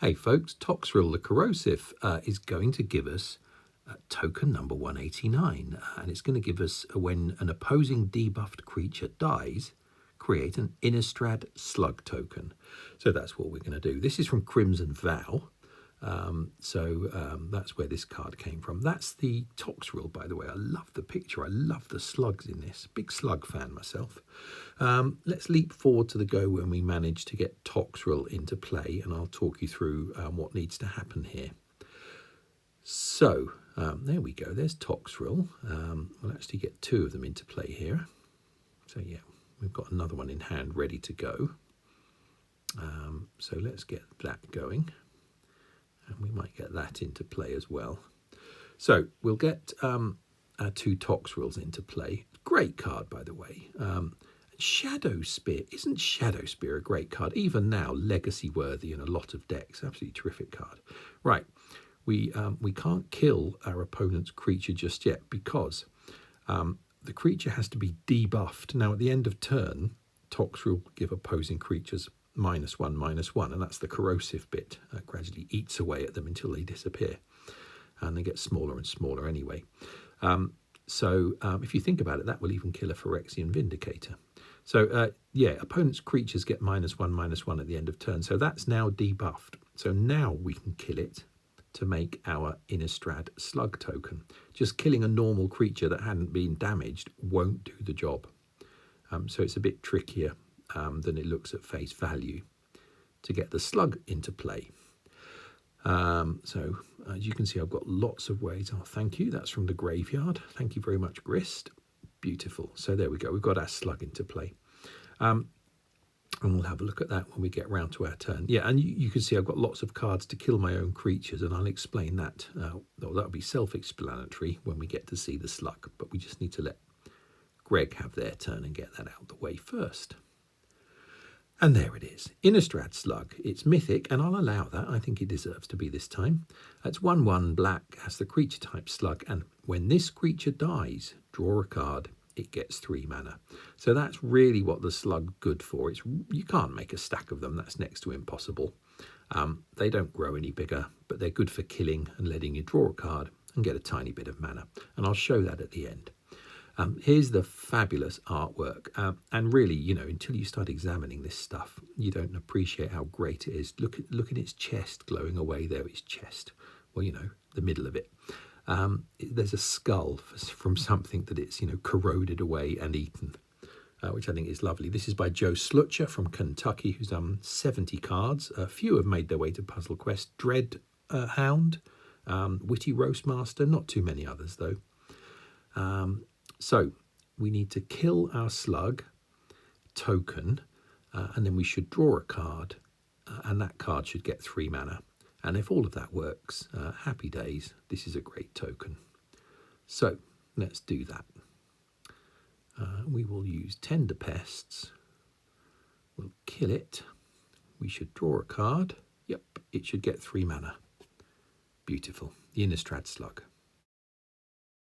Hey folks, Toxrill the Corrosive is going to give us token number 189, and it's going to give us, when an opposing debuffed creature dies, create an Innistrad Slug token. So that's what we're going to do. This is from Crimson Vow, that's where this card came from. That's the Toxrill, by the way. I love the picture. I love the slugs in this. Big Slug fan myself. Let's leap forward to the go when we manage to get Toxrill into play, and I'll talk you through what needs to happen here. So there we go. There's Toxrill. We'll actually get two of them into play here. So yeah, we've got another one in hand ready to go. So let's get that going. And we might get that into play as well. So we'll get our two Toxrills into play. Great card, by the way. Shadow Spear. Isn't Shadow Spear a great card? Even now, legacy worthy in a lot of decks. Absolutely terrific card. Right, we can't kill our opponent's creature just yet because the creature has to be debuffed. Now, at the end of turn, Toxrill will give opposing creatures -1/-1, and that's the corrosive bit. Gradually eats away at them until they disappear, and they get smaller and smaller anyway. If you think about it, that will even kill a Phyrexian Vindicator. So yeah, opponent's creatures get -1/-1 at the end of turn, so that's now debuffed. So now we can kill it to make our Innistrad Slug token. Just killing a normal creature that hadn't been damaged won't do the job. So it's a bit trickier than it looks at face value to get the slug into play. So as you can see, I've got lots of ways. Oh, thank you. That's from the graveyard. Thank you very much, Grist. Beautiful. So there we go. We've got our slug into play. And we'll have a look at that when we get round to our turn. Yeah, and you can see I've got lots of cards to kill my own creatures, and I'll explain that. That'll be self-explanatory when we get to see the slug, but we just need to let Greg have their turn and get that out of the way first. And there it is, Innistrad Slug. It's mythic, and I'll allow that. I think it deserves to be this time. It's 1/1 black, has the creature type Slug, and when this creature dies, draw a card. It gets 3 mana. So that's really what the Slug good for. You can't make a stack of them. That's next to impossible. They don't grow any bigger, but they're good for killing and letting you draw a card and get a tiny bit of mana. And I'll show that at the end. Here's the fabulous artwork, and really, you know, until you start examining this stuff, you don't appreciate how great it is. Look at its chest glowing away there. Its chest, well, you know, the middle of it. There's a skull from something that it's, you know, corroded away and eaten, which I think is lovely. This is by Joe Slutcher from Kentucky, who's done 70 cards. A few have made their way to Puzzle Quest. Dread Hound, Witty Roastmaster, not too many others though. So we need to kill our slug token, and then we should draw a card, and that card should get 3 mana. And if all of that works, happy days, this is a great token. So let's do that. We will use Tender Pests. We'll kill it. We should draw a card. Yep, it should get 3 mana. Beautiful. The Innistrad Slug.